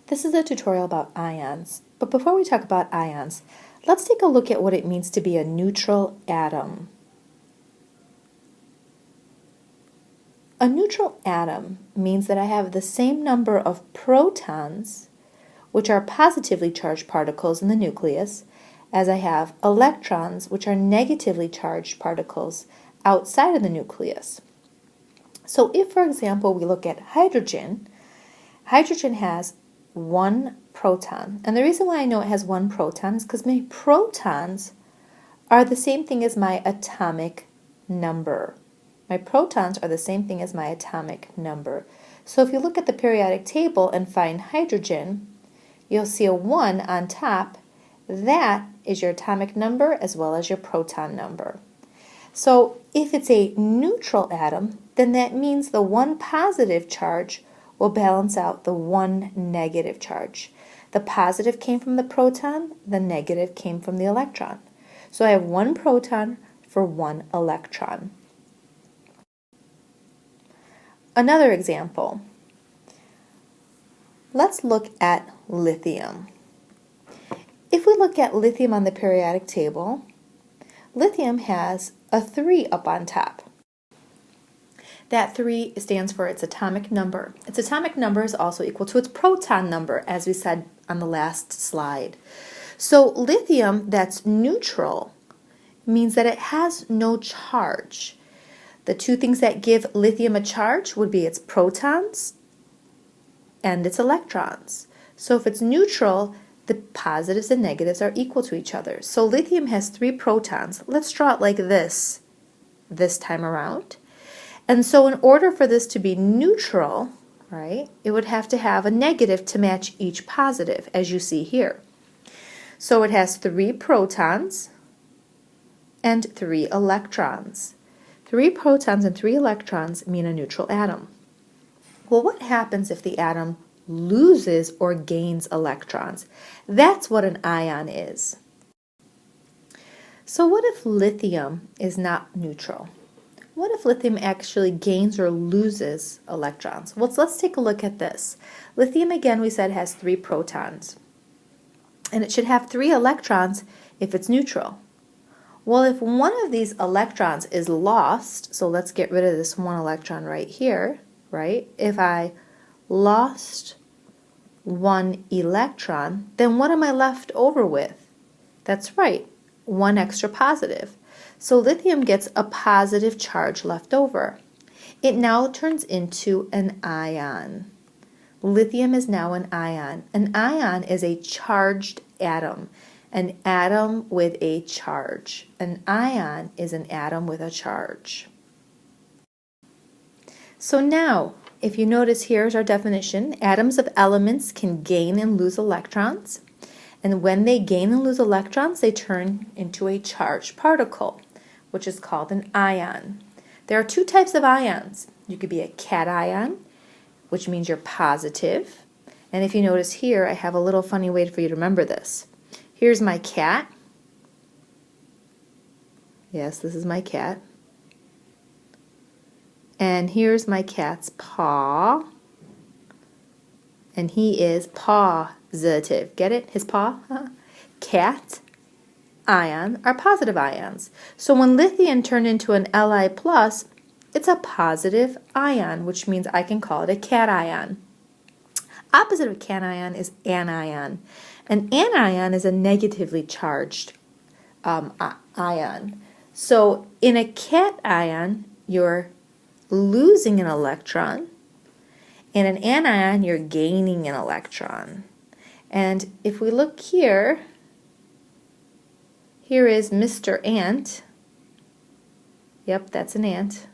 This is a tutorial about ions, but before we talk about ions, let's take a look at what it means to be a neutral atom. A neutral atom means that I have the same number of protons, which are positively charged particles in the nucleus, as I have electrons, which are negatively charged particles outside of the nucleus. So if, for example, we look at hydrogen, hydrogen has one proton. And the reason why I know it has one proton is because my protons are the same thing as my atomic number. My protons are the same thing as my atomic number. So if you look at the periodic table and find hydrogen, you'll see a 1 on top. That is your atomic number as well as your proton number. So if it's a neutral atom, then that means the one positive charge will balance out the one negative charge. The positive came from the proton, the negative came from the electron. So I have one proton for one electron. Another example. Let's look at lithium. If we look at lithium on the periodic table, lithium has a 3 up on top. That 3 stands for its atomic number. Its atomic number is also equal to its proton number, as we said on the last slide. So lithium that's neutral means that it has no charge. The two things that give lithium a charge would be its protons and its electrons. So if it's neutral, the positives and negatives are equal to each other. So lithium has 3 protons. Let's draw it like this time around. And so in order for this to be neutral, right, it would have to have a negative to match each positive, as you see here. So it has 3 protons and 3 electrons. 3 protons and 3 electrons mean a neutral atom. Well, what happens if the atom loses or gains electrons? That's what an ion is. So what if lithium is not neutral? What if lithium actually gains or loses electrons? Well, let's take a look at this. Lithium, again, we said has 3 protons. And it should have 3 electrons if it's neutral. Well, if one of these electrons is lost, so let's get rid of this one electron right here, right? If I lost one electron, then what am I left over with? That's right, one extra positive. So lithium gets a positive charge left over. It now turns into an ion. Lithium is now an ion. An ion is a charged atom. An atom with a charge. An ion is an atom with a charge. So now, if you notice, here's our definition. Atoms of elements can gain and lose electrons. And when they gain and lose electrons, they turn into a charged particle, which is called an ion. There are 2 types of ions. You could be a cation, which means you're positive. And if you notice here, I have a little funny way for you to remember this. Here's my cat. Yes, this is my cat. And here's my cat's paw. And he is positive. Get it? His paw? Cat, ion are positive ions. So when lithium turned into an Li+, it's a positive ion, which means I can call it a cation. Opposite of cation is anion. An anion is a negatively charged ion. So in a cation, you're losing an electron. In an anion, you're gaining an electron. And if we look here, here is Mr. Ant. Yep, that's an ant.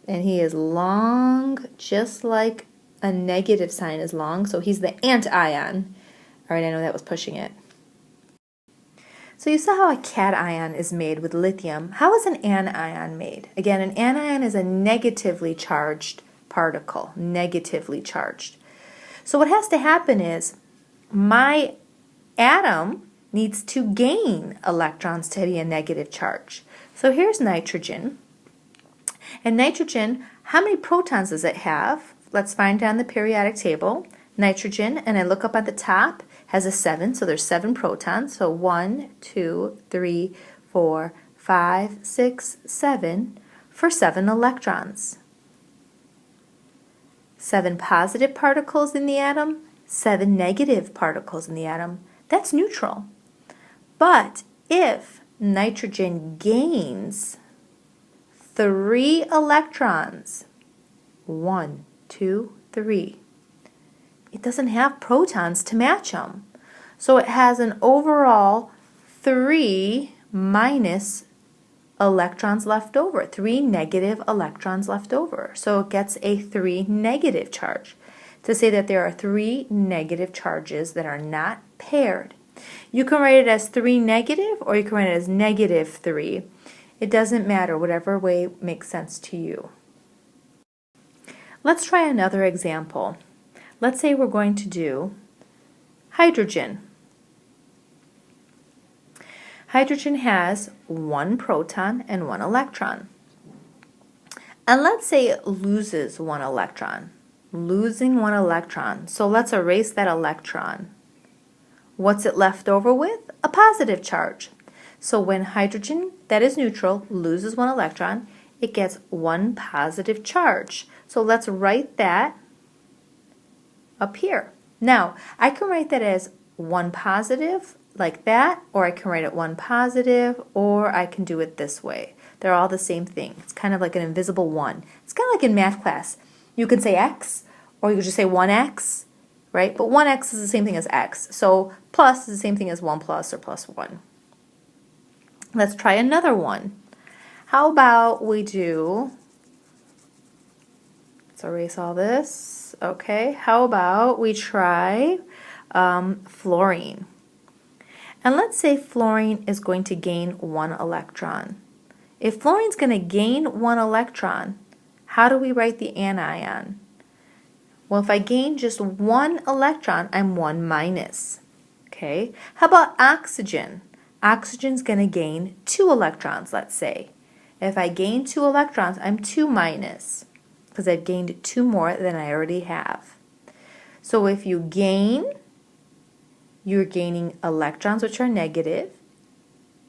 And he is long, just like a negative sign is long, so he's the anion. All right, I know that was pushing it. So you saw how a cation is made with lithium. How is an anion made? Again, an anion is a negatively charged particle, negatively charged. So what has to happen is my atom needs to gain electrons to be a negative charge. So here's nitrogen. And nitrogen, how many protons does it have? Let's find down the periodic table. Nitrogen, and I look up at the top, has a 7, so there's 7 protons. So 1, 2, 3, 4, 5, 6, 7 for 7 electrons. 7 positive particles in the atom, 7 negative particles in the atom. That's neutral. But if nitrogen gains 3 electrons, 1, 2, 3, it doesn't have protons to match them. So it has an overall 3 minus electrons left over, 3 negative electrons left over. So it gets a 3 negative charge, to say that there are 3 negative charges that are not paired. You can write it as 3 negative, or you can write it as negative 3. It doesn't matter, whatever way makes sense to you. Let's try another example. Let's say we're going to do hydrogen. Hydrogen has 1 proton and 1 electron. And let's say it loses 1 electron. Losing 1 electron. So let's erase that electron. What's it left over with? A positive charge. So when hydrogen, that is neutral, loses 1 electron, it gets 1 positive charge. So let's write that up here. Now, I can write that as 1 positive, like that, or I can write it 1 positive, or I can do it this way. They're all the same thing. It's kind of like an invisible 1. It's kind of like in math class. You can say x, or you could just say 1x, right? But 1x is the same thing as x. So plus is the same thing as 1 plus or plus 1. Let's try another one. How about we do, let's erase all this. Okay, how about we try fluorine. And let's say fluorine is going to gain 1 electron. If fluorine's going to gain 1 electron, how do we write the anion? Well, if I gain just 1 electron, I'm 1 minus. Okay, how about oxygen? Oxygen's going to gain 2 electrons, let's say. If I gain 2 electrons, I'm 2 minus, because I've gained 2 more than I already have. So if you gain, you're gaining electrons, which are negative,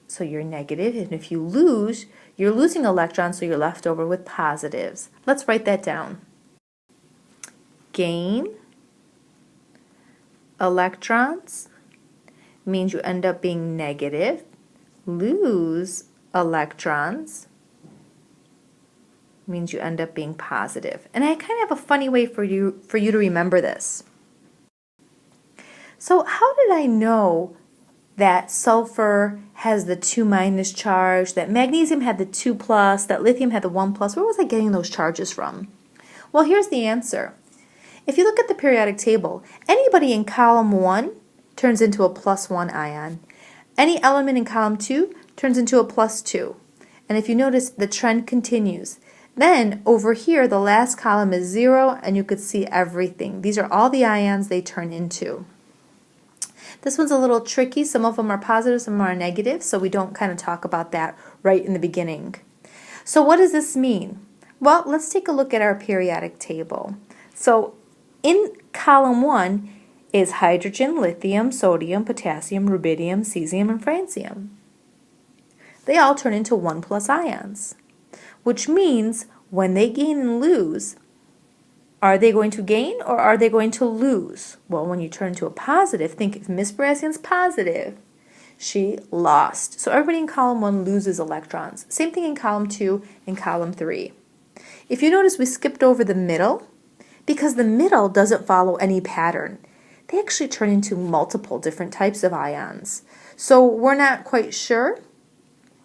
so you're negative. And if you lose, you're losing electrons, so you're left over with positives. Let's write that down. Gain electrons means you end up being negative. Lose electrons means you end up being positive. And I kind of have a funny way for you to remember this. So how did I know that sulfur has the 2 minus charge, that magnesium had the 2 plus, that lithium had the 1 plus? Where was I getting those charges from? Well, here's the answer. If you look at the periodic table, anybody in column 1 turns into a plus 1 ion. Any element in column 2 turns into a plus 2. And if you notice, the trend continues. Then over here, the last column is 0, and you could see everything. These are all the ions they turn into. This one's a little tricky. Some of them are positive, some are negative, so we don't kind of talk about that right in the beginning. So what does this mean? Well, let's take a look at our periodic table. So in column 1 is hydrogen, lithium, sodium, potassium, rubidium, cesium, and francium. They all turn into 1 plus ions, which means when they gain and lose, are they going to gain or are they going to lose? Well, when you turn to a positive, think if Miss Barazian's positive, she lost. So everybody in column 1 loses electrons. Same thing in column 2 and column 3. If you notice, we skipped over the middle because the middle doesn't follow any pattern. They actually turn into multiple different types of ions. So we're not quite sure.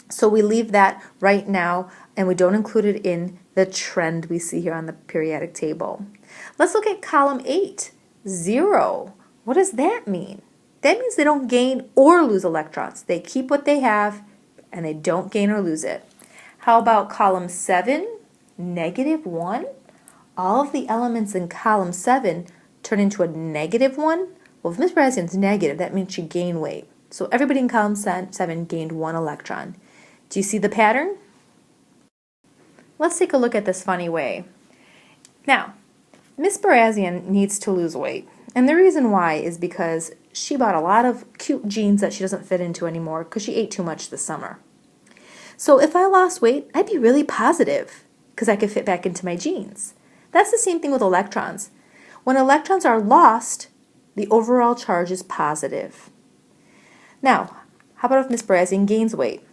So we leave that right now and we don't include it in the trend we see here on the periodic table. Let's look at column 8, 0. What does that mean? That means they don't gain or lose electrons. They keep what they have and they don't gain or lose it. How about column 7, negative 1? All of the elements in column 7 turn into a negative 1. Well, if Miss Barazian's negative, that means she gained weight. So everybody in column 7 gained 1 electron. Do you see the pattern? Let's take a look at this funny way. Now, Miss Barazian needs to lose weight. And the reason why is because she bought a lot of cute jeans that she doesn't fit into anymore because she ate too much this summer. So if I lost weight, I'd be really positive because I could fit back into my jeans. That's the same thing with electrons. When electrons are lost, the overall charge is positive. Now, how about if Miss Brazian gains weight?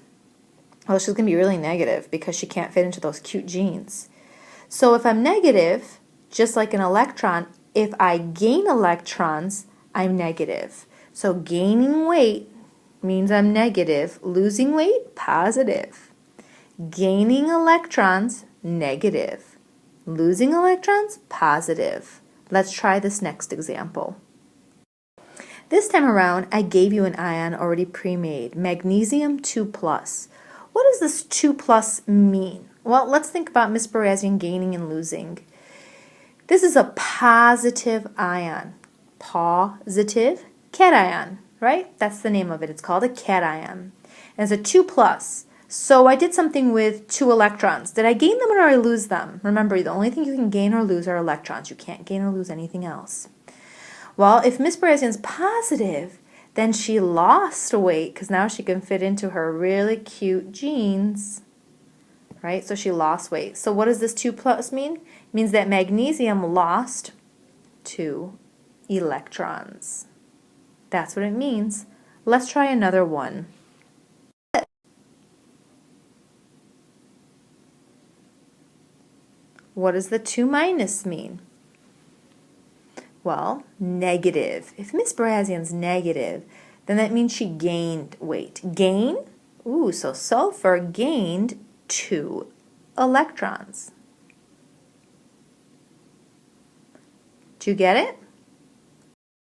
Well, she's going to be really negative because she can't fit into those cute jeans. So if I'm negative, just like an electron, if I gain electrons, I'm negative. So gaining weight means I'm negative. Losing weight, positive. Gaining electrons, negative. Losing electrons, positive. Let's try this next example. This time around, I gave you an ion already pre-made, magnesium 2+. What does this 2+ mean? Well, let's think about Miss Brazian gaining and losing. This is a positive ion. Positive cation, right? That's the name of it. It's called a cation. And it's a 2+. So I did something with 2 electrons. Did I gain them or did I lose them? Remember, the only thing you can gain or lose are electrons. You can't gain or lose anything else. Well, if Miss Brazian's positive, then she lost weight because now she can fit into her really cute jeans, right? So she lost weight. So what does this 2+ mean? It means that magnesium lost 2 electrons. That's what it means. Let's try another one. What does the 2- mean? Well, negative. If Miss Brazian's negative, then that means she gained weight. Gain? Ooh, so sulfur gained 2 electrons. Do you get it?